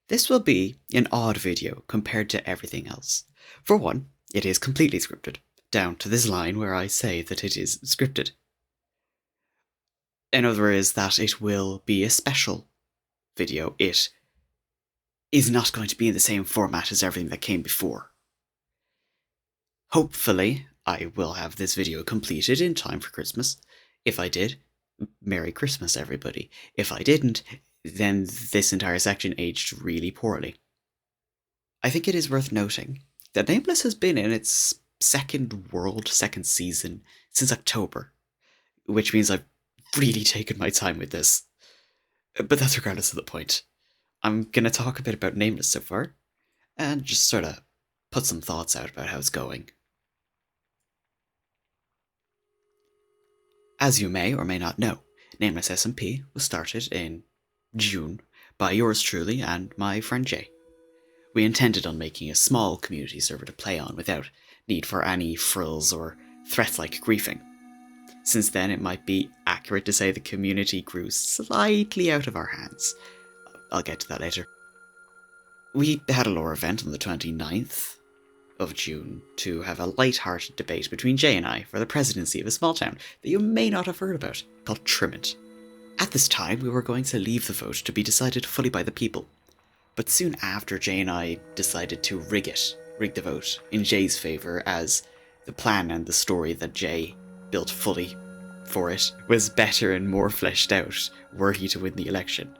This will be an odd video compared to everything else. For one, it is completely scripted, down to this line where I say that it is scripted. Another is that it will be a special video. It is not going to be in the same format as everything that came before. Hopefully, I will have this video completed in time for Christmas. If I did, Merry Christmas, everybody. If I didn't, then this entire section aged really poorly. I think it is worth noting that Nameless has been in its second season since October, which means I've really taken my time with this. But that's regardless of the point. I'm going to talk a bit about Nameless so far, and just sort of put some thoughts out about how it's going. As you may or may not know, Nameless SMP was started in June by yours truly and my friend Jay. We intended on making a small community server to play on without need for any frills or threat-like griefing. Since then, it might be accurate to say the community grew slightly out of our hands. I'll get to that later. We had a lore event on the 29th of June to have a light-hearted debate between Jay and I for the presidency of a small town that you may not have heard about, called Tommyinnit. At this time, we were going to leave the vote to be decided fully by the people. But soon after, Jay and I decided to rig the vote in Jay's favour, as the plan and the story that Jay built fully for it was better and more fleshed out were he to win the election.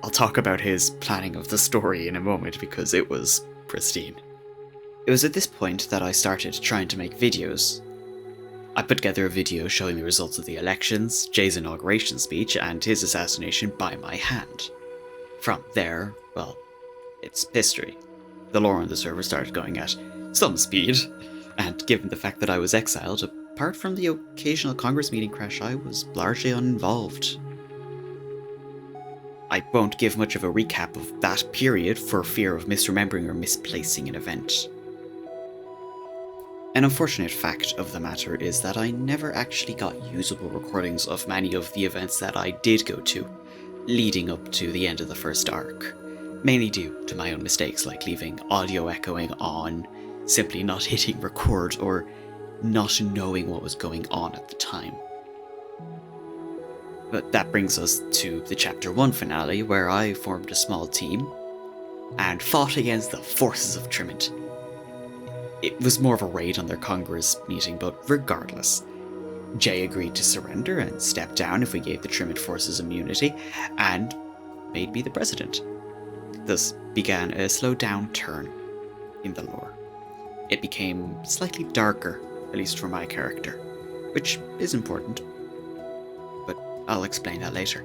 I'll talk about his planning of the story in a moment because it was pristine. It was at this point that I started trying to make videos. I put together a video showing the results of the elections, Jay's inauguration speech, and his assassination by my hand. From there, well, it's history. The lore on the server started going at some speed, and given the fact that I was exiled, apart from the occasional Congress meeting crash, I was largely uninvolved. I won't give much of a recap of that period for fear of misremembering or misplacing an event. An unfortunate fact of the matter is that I never actually got usable recordings of many of the events that I did go to, leading up to the end of the first arc, mainly due to my own mistakes like leaving audio echoing on, simply not hitting record, or not knowing what was going on at the time. But that brings us to the Chapter 1 finale, where I formed a small team and fought against the forces of Tommyinnit. It was more of a raid on their Congress meeting, but regardless, Jay agreed to surrender and step down if we gave the Tommyinnit forces immunity, and made me the president. Thus began a slow downturn in the lore. It became slightly darker, at least for my character, which is important, but I'll explain that later.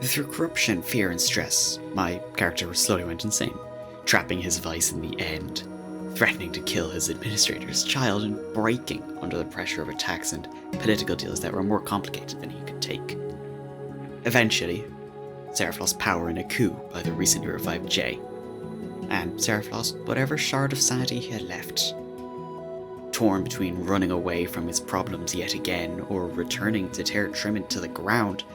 Through corruption, fear, and stress, my character slowly went insane, trapping his vice in the end, threatening to kill his administrator's child, and breaking under the pressure of attacks and political deals that were more complicated than he could take. Eventually, Seraph lost power in a coup by the recently revived Jay, and Seraph lost whatever shard of sanity he had left. Torn between running away from his problems yet again or returning to tear Tommyinnit to the ground,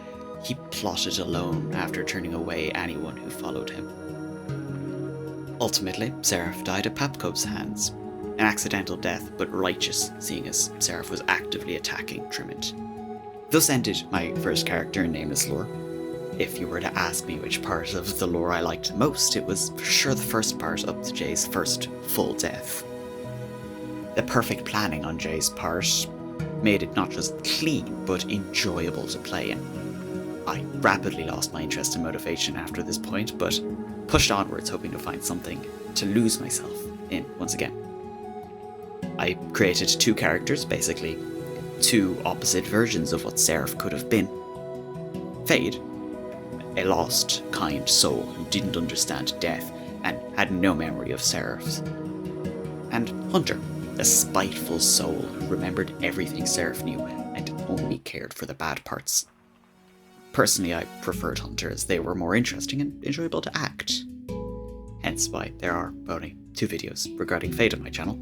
he plotted alone after turning away anyone who followed him. Ultimately, Seraph died at Papco's hands, an accidental death but righteous, seeing as Seraph was actively attacking Tommyinnit. Thus ended my first character in Nameless lore. If you were to ask me which part of the lore I liked most, it was for sure the first part up to Jay's first full death. The perfect planning on Jay's part made it not just clean, but enjoyable to play in. I rapidly lost my interest and motivation after this point, but pushed onwards hoping to find something to lose myself in once again. I created two characters, basically two opposite versions of what Seraph could have been. Fade, a lost, kind soul who didn't understand death and had no memory of Seraph's. And Hunter, a spiteful soul who remembered everything Seraph knew and only cared for the bad parts. Personally, I preferred Hunter as they were more interesting and enjoyable to act. Hence why there are only 2 videos regarding Fade on my channel.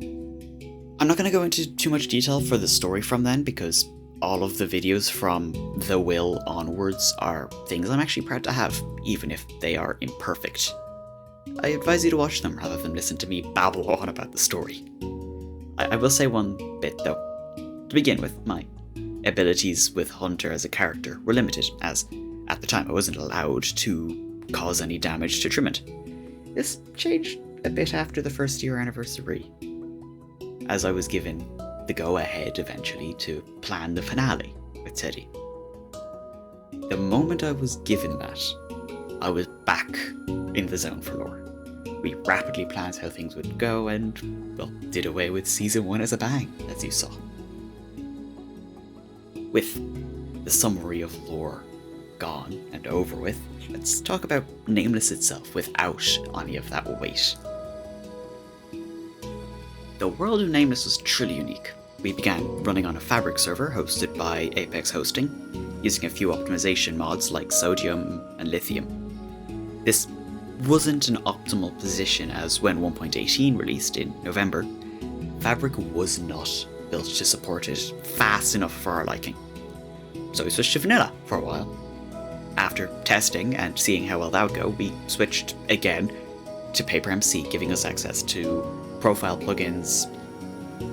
I'm not going to go into too much detail for the story from then because all of the videos from the Will onwards are things I'm actually proud to have, even if they are imperfect. I advise you to watch them rather than listen to me babble on about the story. I will say one bit though. To begin with, my abilities with Hunter as a character were limited, as at the time I wasn't allowed to cause any damage to Trimment. This changed a bit after the first year anniversary, as I was given the go-ahead eventually to plan the finale with Teddy. The moment I was given that, I was back in the zone for lore. We rapidly planned how things would go and, well, did away with Season 1 as a bang, as you saw. With the summary of lore gone and over with, let's talk about Nameless itself without any of that weight. The world of Nameless was truly unique. We began running on a Fabric server hosted by Apex Hosting, using a few optimization mods like sodium and lithium. This wasn't an optimal position, as when 1.18 released in November, Fabric was not built to support it fast enough for our liking. So we switched to vanilla for a while. After testing and seeing how well that would go, we switched again to PaperMC, giving us access to profile plugins.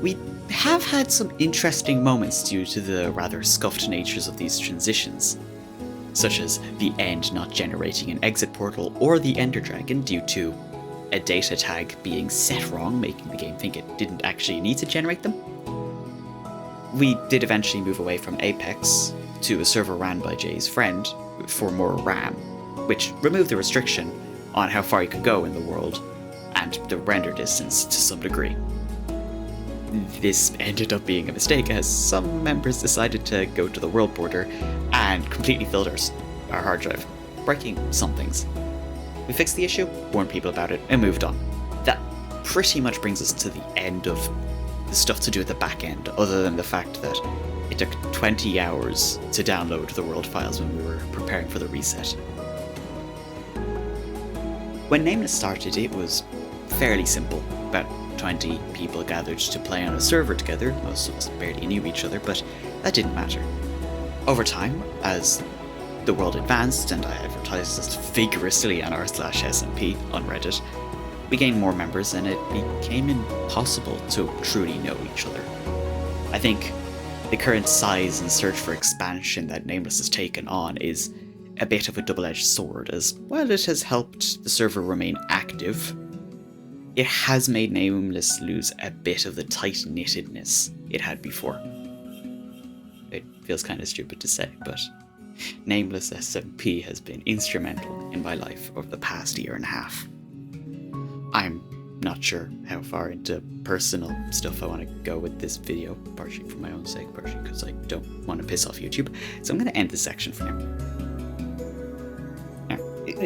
We have had some interesting moments due to the rather scuffed natures of these transitions, such as the end not generating an exit portal or the Ender Dragon due to a data tag being set wrong, making the game think it didn't actually need to generate them. We did eventually move away from Apex to a server ran by Jay's friend for more RAM, which removed the restriction on how far you could go in the world and the render distance to some degree. This ended up being a mistake, as some members decided to go to the world border and completely filled our hard drive, breaking some things. We fixed the issue, warned people about it, and moved on. That pretty much brings us to the end of the stuff to do at the back end, other than the fact that it took 20 hours to download the world files when we were preparing for the reset. When Nameless started, it was fairly simple. About 20 people gathered to play on a server together. Most of us barely knew each other, but that didn't matter. Over time, as the world advanced and I advertised us vigorously on r/SMP on Reddit, we gained more members and it became impossible to truly know each other. I think the current size and search for expansion that Nameless has taken on is a bit of a double-edged sword, as while it has helped the server remain active, it has made Nameless lose a bit of the tight-knittedness it had before. It feels kind of stupid to say, but Nameless SMP has been instrumental in my life over the past year and a half. I'm not sure how far into personal stuff I want to go with this video, partially for my own sake, partially because I don't want to piss off YouTube, so I'm going to end this section for now.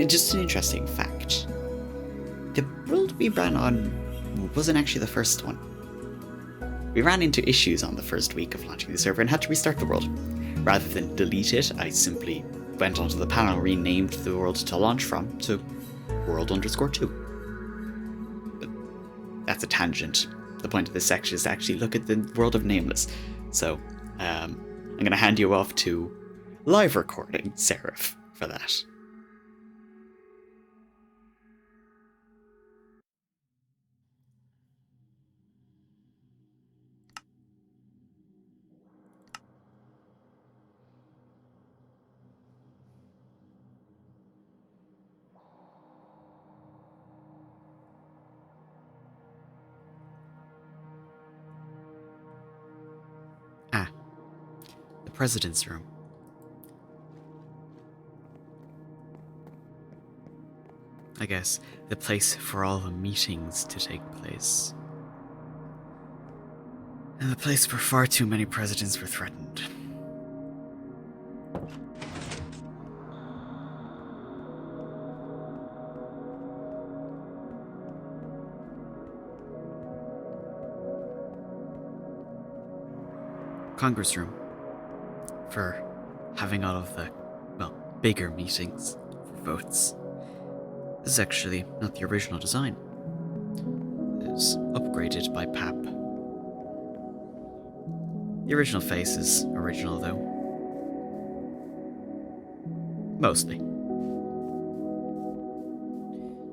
Just an interesting fact. The world we ran on wasn't actually the first one. We ran into issues on the first week of launching the server and had to restart the world. Rather than delete it, I simply went onto the panel and renamed the world to launch from to world_2. But that's a tangent. The point of this section is to actually look at the world of Nameless. So, I'm going to hand you off to live recording Seraph for that. The President's Room. I guess the place for all the meetings to take place. And the place where far too many presidents were threatened. Congress Room. For having all of the, well, bigger meetings for votes. This is actually not the original design. It was upgraded by PAP. The original face is original, though. Mostly. You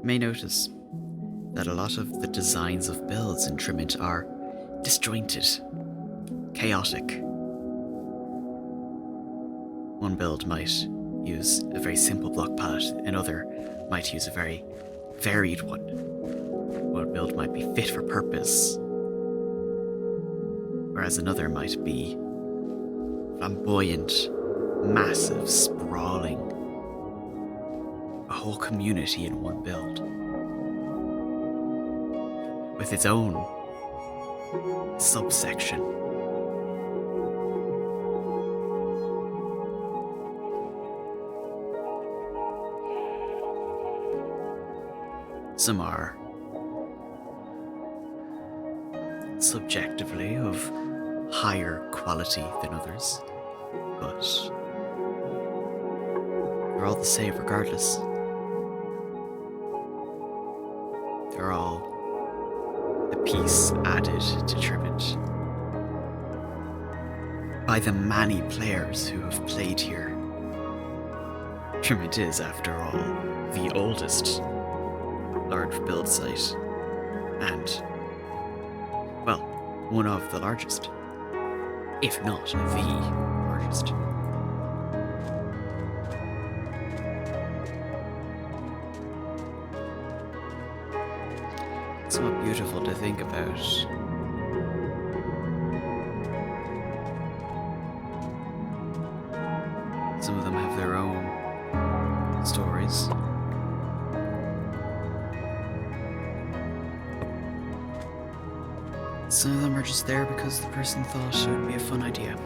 may notice that a lot of the designs of builds in Tommyinnit are disjointed, chaotic. One build might use a very simple block palette, another might use a very varied one. One build might be fit for purpose, whereas another might be flamboyant, massive, sprawling. A whole community in one build, with its own subsection. Some are subjectively of higher quality than others, but they're all the same regardless. They're all a piece added to Tommyinnit by the many players who have played here. Tommyinnit is, after all, the oldest large build site, and, well, one of the largest, if not the largest. It's somewhat beautiful to think about. Some of them have their own stories. Some of them are just there because the person thought it would be a fun idea.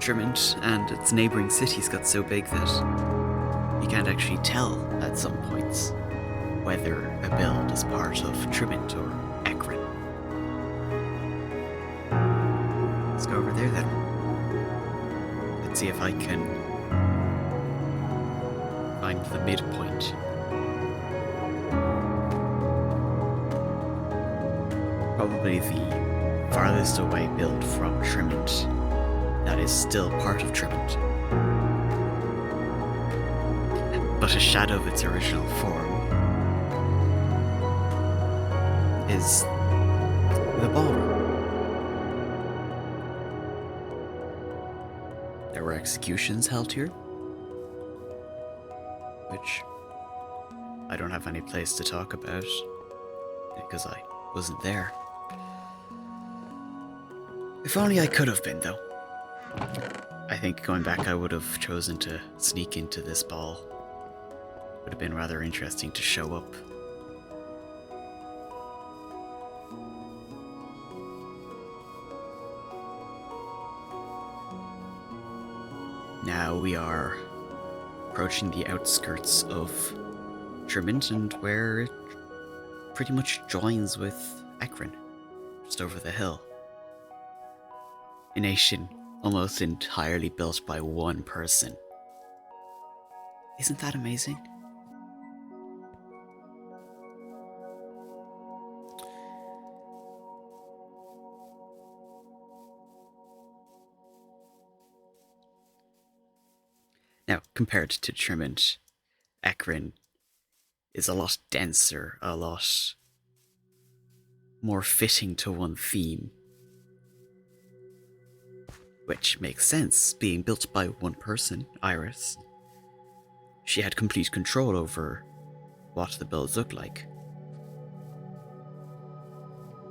Tommyinnit and its neighbouring cities got so big that you can't actually tell at some points whether a build is part of Tommyinnit or Ekron. Let's go over there then. Let's see if I can find the midpoint. Probably the farthest away build from Tommyinnit that is still part of Tommyinnit, but a shadow of its original form is the ballroom. There were executions held here, which I don't have any place to talk about because I wasn't there. If only I could have been, though. I think going back I would have chosen to sneak into this ball. Would have been rather interesting to show up. Now we are approaching the outskirts of Tommyinnit, and where it pretty much joins with Ekron, just over the hill. A nation almost entirely built by one person. Isn't that amazing? Now, compared to Tommyinnit, Ekron is a lot denser, a lot more fitting to one theme. Which makes sense, being built by one person, Iris. She had complete control over what the builds looked like.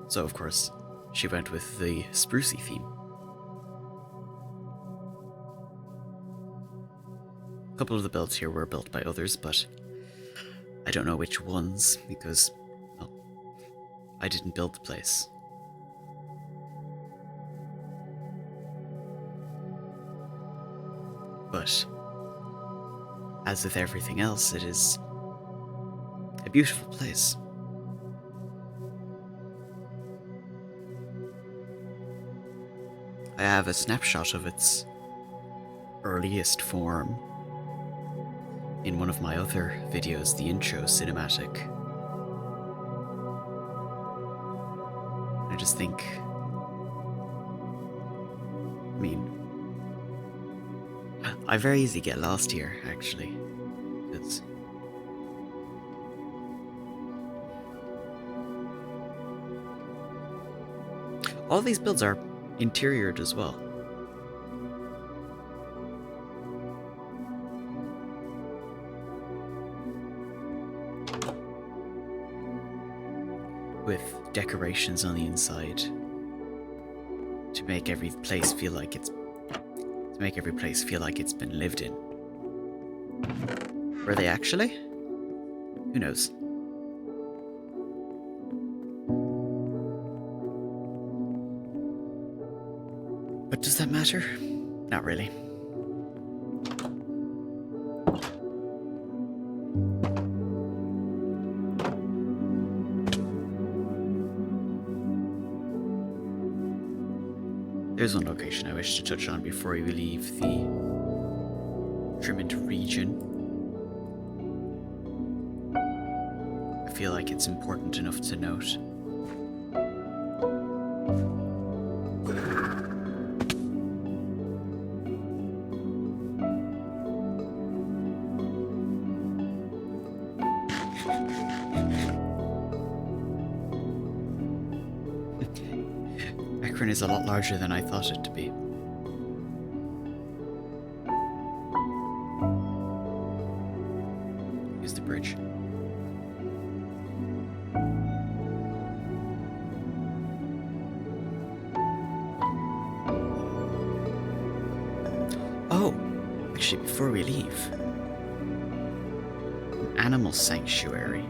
So, of course, she went with the sprucey theme. A couple of the builds here were built by others, but I don't know which ones, because, well, I didn't build the place. But, as with everything else, it is a beautiful place. I have a snapshot of its earliest form in one of my other videos, the intro cinematic. just think... I mean... I very easily get lost here, actually. It's... all these builds are interiored as well. With decorations on the inside to make every place feel like it's been lived in. Were they actually? Who knows? But does that matter? Not really. There's one location I wish to touch on before we leave the Dream region. I feel like it's important enough to note. Is a lot larger than I thought it to be. Here's the bridge. Oh, actually, before we leave, an animal sanctuary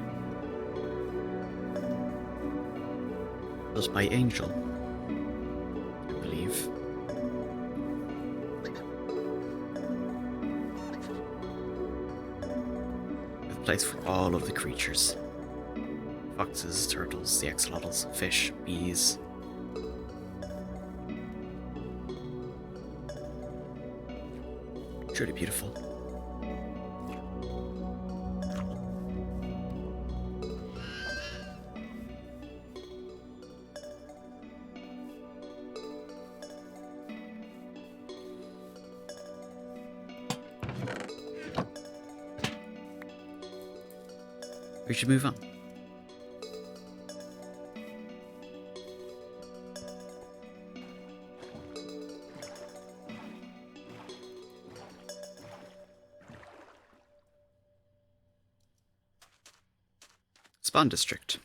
built by Angel. Place for all of the creatures. Foxes, turtles, the axolotls, fish, bees. Truly beautiful. We should move on. Spawn District.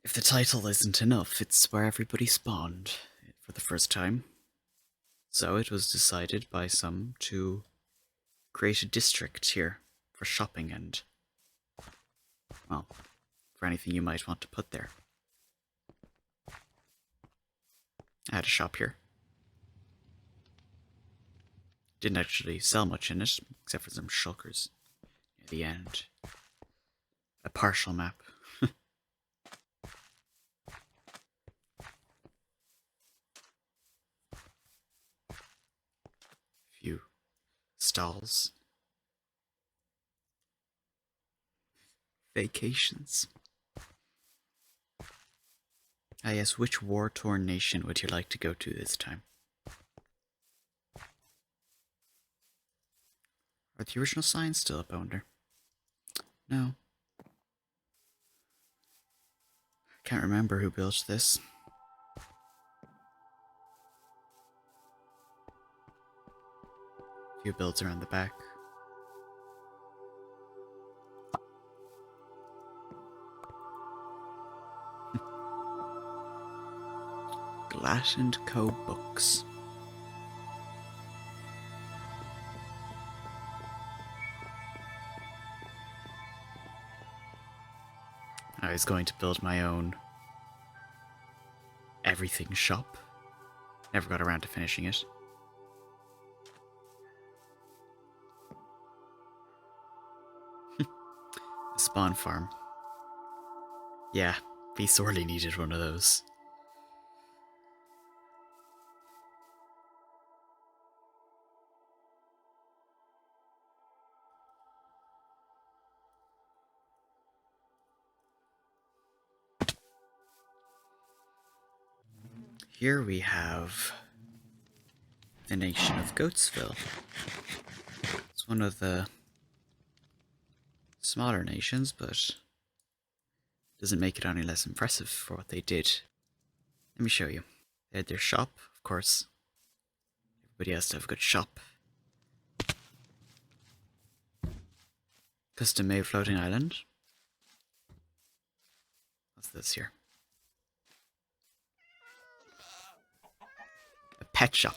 If the title isn't enough, it's where everybody spawned for the first time. So it was decided by some to create a district here. For shopping and, well, for anything you might want to put there. I had a shop here. Didn't actually sell much in it, except for some shulkers near the end. A partial map. Few stalls. Vacations. Ah yes, which war-torn nation would you like to go to this time? Are the original signs still up, I wonder? No. Can't remember who built this. A few builds around the back. Jschlatt & Co. books. I was going to build my own everything shop. Never got around to finishing it. A spawn farm. Yeah, we sorely needed one of those. here we have the nation of Goatsville. It's one of the smaller nations, but doesn't make it any less impressive for what they did. Let me show you. They had their shop, of course. Everybody has to have a good shop. Custom made floating island. What's this here? A pet shop.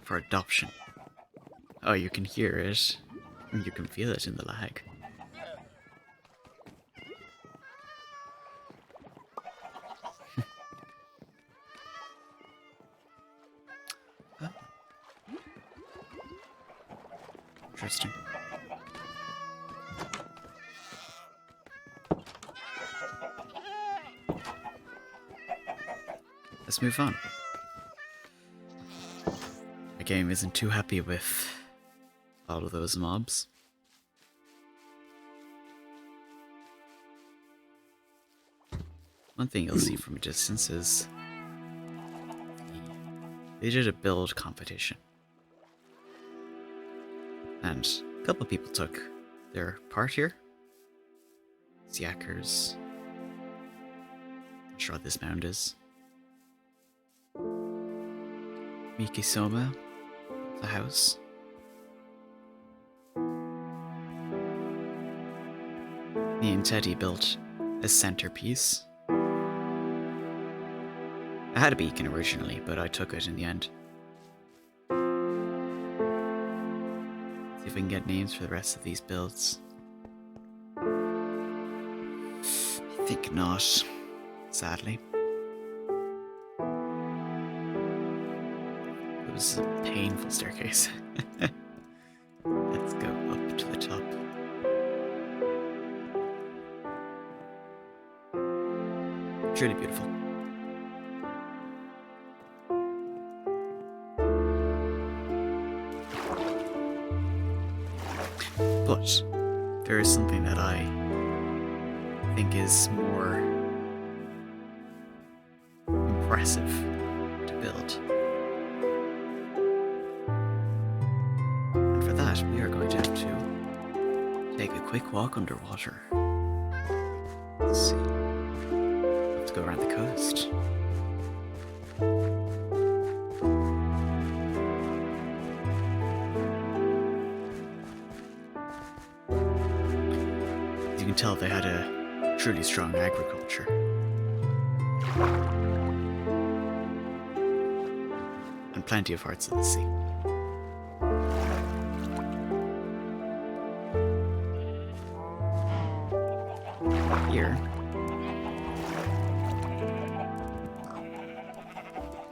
For adoption. Oh, you can hear it. You can feel it in the lag. Oh. Interesting. Let's move on. The game isn't too happy with all of those mobs. One thing you'll see from a distance is they did a build competition. And a couple of people took their part here. Yakkers. Not sure what this mound is. Mikisoma, the house. Me and Teddy built a centerpiece. I had a beacon originally, but I took it in the end. See if we can get names for the rest of these builds. I think not, sadly. It was a painful staircase. Let's go up to the top. Truly beautiful. But there is something that I think is more impressive to build. And for that, we are going to have to take a quick walk underwater. Let's see. Let's go around the coast. As you can tell, they had a truly strong agriculture. And plenty of hearts of the sea. Here,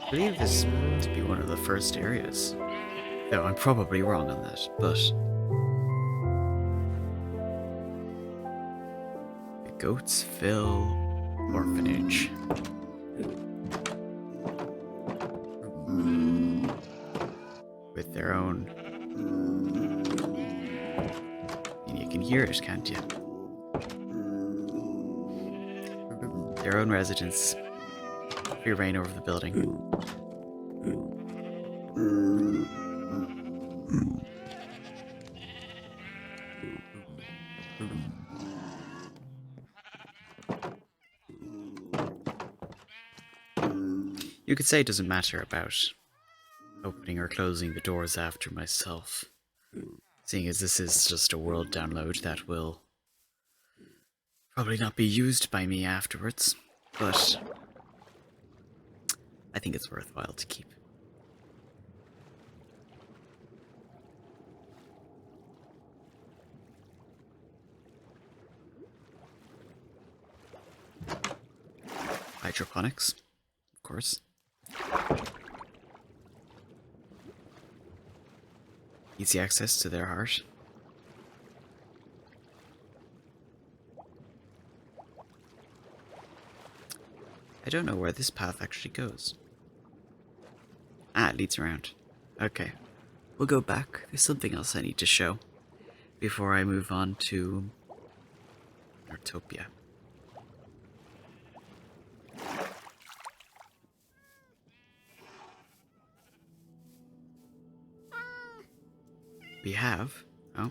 I believe this to be one of the first areas. Though I'm probably wrong on that, but the Goatsville Orphanage. With their own. And you can hear it, can't you? Their own residence. Free reign over the building. You could say it doesn't matter about opening or closing the doors after myself, seeing as this is just a world download that will probably not be used by me afterwards, but I think it's worthwhile to keep. Hydroponics, of course. Easy access to their heart. I don't know where this path actually goes. Ah, it leads around. Okay. We'll go back. There's something else I need to show before I move on to Nortopia. we have... Oh.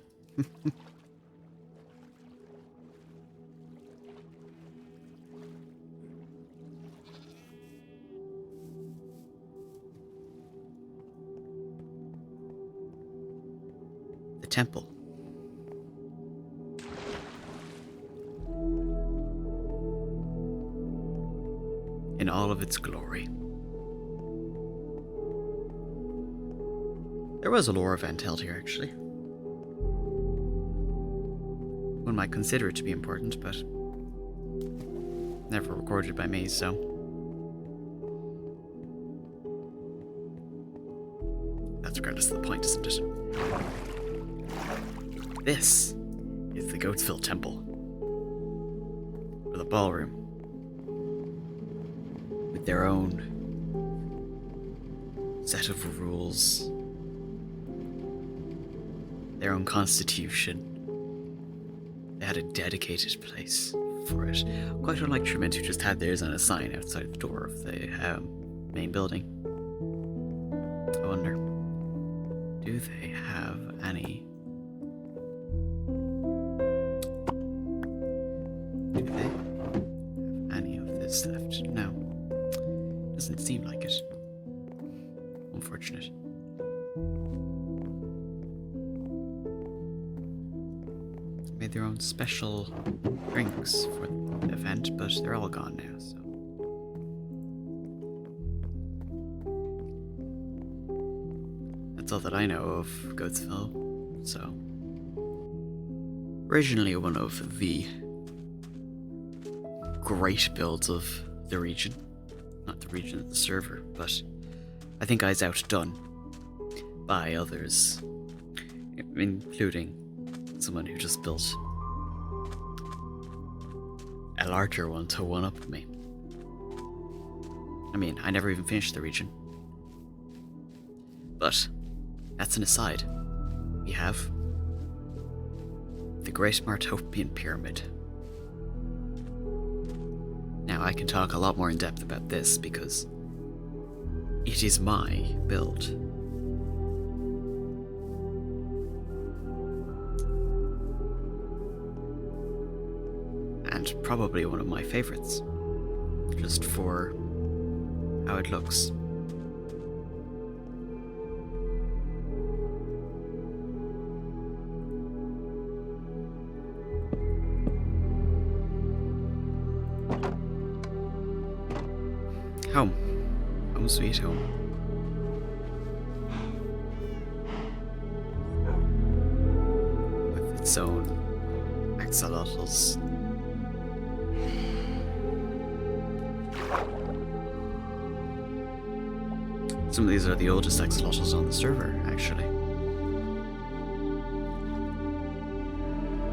The temple. In all of its glory. There was a lore event held here, actually. One might consider it to be important, but never recorded by me, so... That's regardless of the point, isn't it? This is the Goatsville Temple. Or the ballroom. With their own set of rules. Their own constitution. They had a dedicated place for it. Quite unlike Tremont, who just had theirs on a sign outside the door of the main building. I wonder, do they have any... Do they have any of this left? No. Doesn't seem like it. Unfortunate. Made their own special drinks for the event, but they're all gone now, so... That's all that I know of Goatsville, so... Originally one of the great builds of the region. Not the region, the server, but I think I was outdone by others, including someone who just built a larger one to one-up me. I mean, I never even finished the region. But that's an aside. We have the Great Martopian Pyramid. Now, I can talk a lot more in depth about this because it is my build. And probably one of my favorites, just for how it looks. Home. Home sweet home. With its own axolotls. Some of these are the oldest axolotls on the server, actually.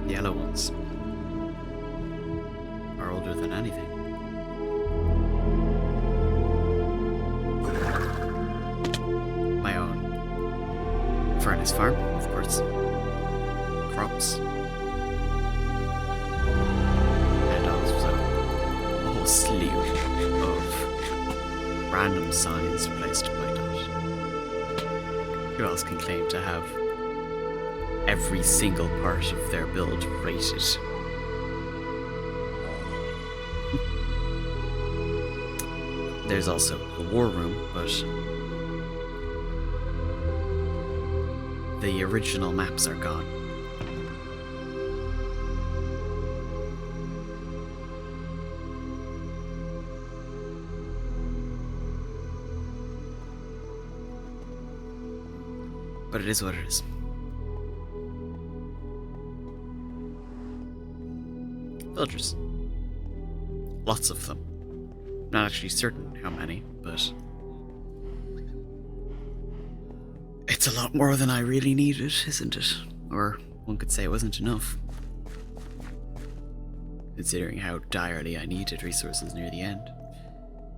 The yellow ones are older than anything. My own furnace farm, of course. Crops. And also a whole slew of random signs placed by Dot. Who else can claim to have every single part of their build rated? There's also the war room, but the original maps are gone. But it is what it is. Villagers. Lots of them. Not actually certain how many, but it's a lot more than I really needed, isn't it? Or one could say it wasn't enough. Considering how direly I needed resources near the end.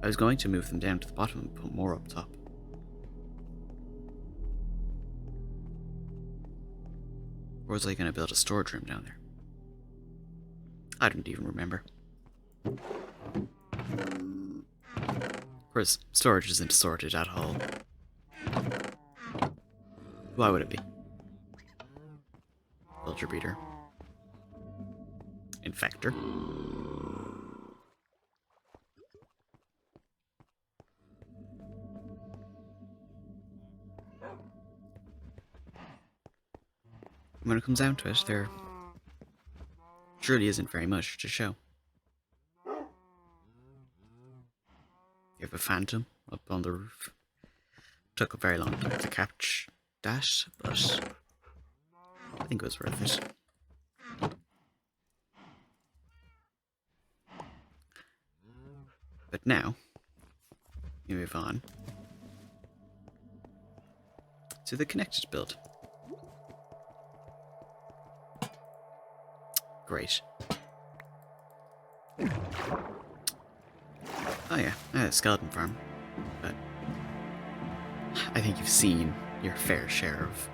I was going to move them down to the bottom and put more up top. Or was I going to build a storage room down there? I don't even remember. Of course, storage isn't sorted at all. Why would it be? Villager Breeder. Infector. When it comes down to it, there truly isn't very much to show. You have a phantom up on the roof. Took a very long time to catch that, but I think it was worth it. But now, we move on to the connected build. Great. Oh yeah, I had a skeleton farm, but I think you've seen your fair share of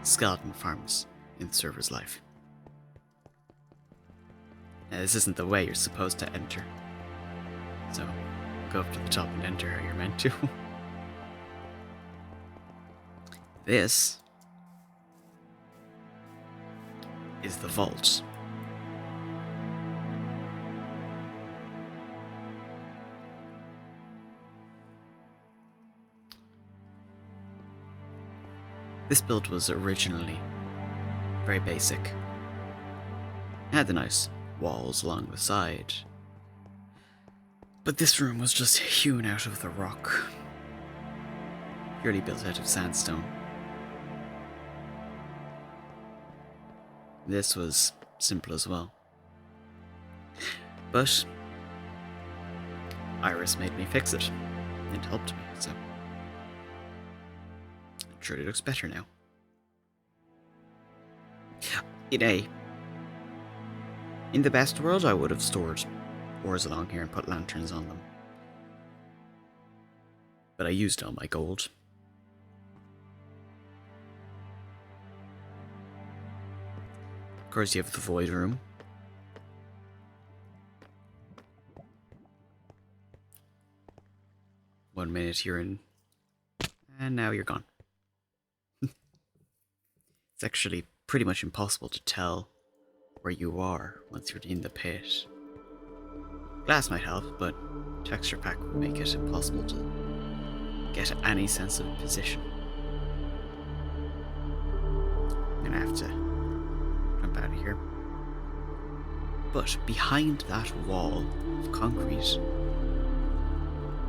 skeleton farms in the server's life. Now, this isn't the way you're supposed to enter, so go up to the top and enter how you're meant to. This is the vault. This build was originally very basic. It had the nice walls along the side, but this room was just hewn out of the rock, purely built out of sandstone. This was simple as well, but Iris made me fix it. It helped me, so it surely looks better now. In the best world, I would have stored ores along here and put lanterns on them, but I used all my gold. Of course, you have the void room. One minute you're in, and now you're gone. It's actually pretty much impossible to tell where you are once you're in the pit. Glass might help, but texture pack would make it impossible to get any sense of position. I'm gonna have to jump out of here. But behind that wall of concrete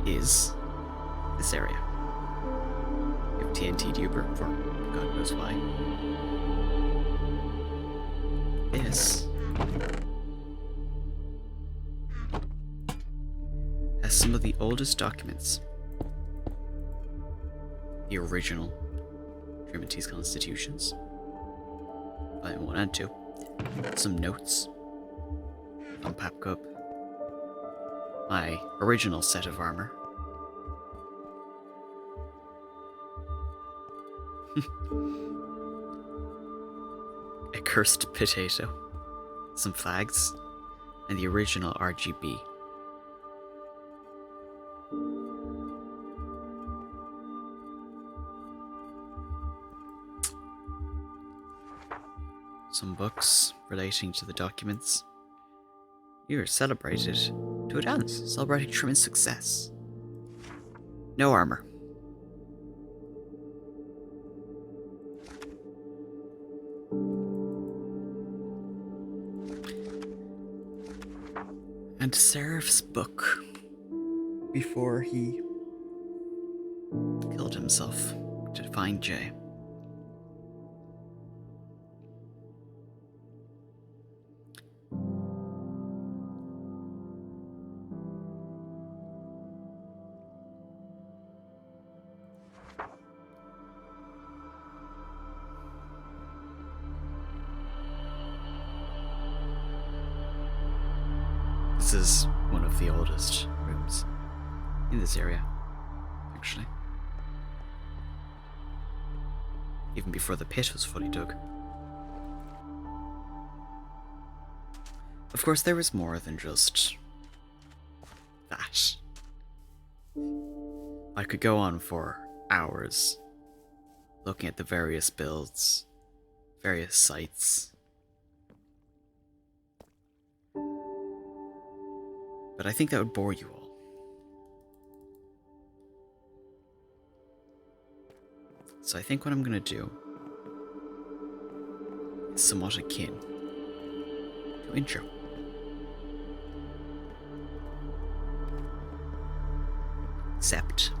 is this area. You have TNT Duber for God knows why. This has some of the oldest documents. The original Dream SMP's constitutions. Volume 1 and 2. Some notes from Papcub. My original set of armor. A cursed potato. Some flags. And the original RGB. Some books relating to the documents. You're celebrated to a dance, celebrating tremendous success. No armor. And Seraph's book before he killed himself to find Jay. This is one of the oldest rooms in this area, actually. Even before the pit was fully dug. Of course, there was more than just that. I could go on for hours looking at the various builds, various sites, but I think that would bore you all. So I think what I'm gonna do is somewhat akin to intro. Except,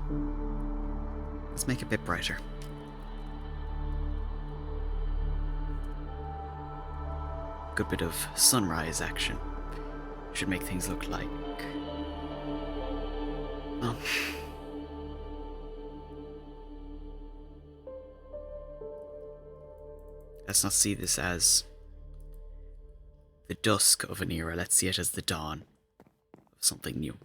let's make it a bit brighter. Good bit of sunrise action. Should make things look like... well... let's not see this as the dusk of an era, let's see it as the dawn of something new.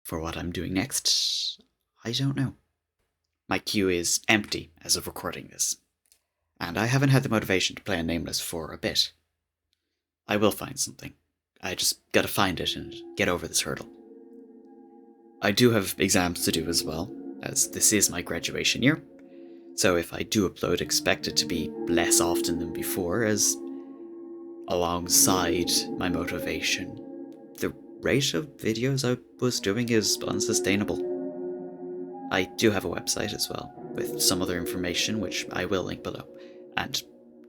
For what I'm doing next, I don't know. My queue is empty as of recording this, and I haven't had the motivation to play a Nameless for a bit. I will find something. I just gotta find it and get over this hurdle. I do have exams to do as well, as this is my graduation year, so if I do upload, expect it to be less often than before, as alongside my motivation, the rate of videos I was doing is unsustainable. I do have a website as well, with some other information which I will link below, and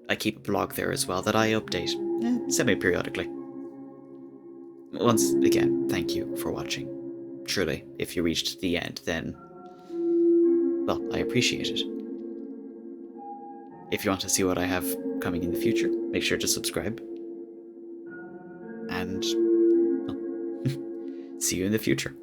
I keep a blog there as well that I update semi-periodically. Once again, thank you for watching. Truly, if you reached the end, then, well, I appreciate it. If you want to see what I have coming in the future, make sure to subscribe. And, well, see you in the future.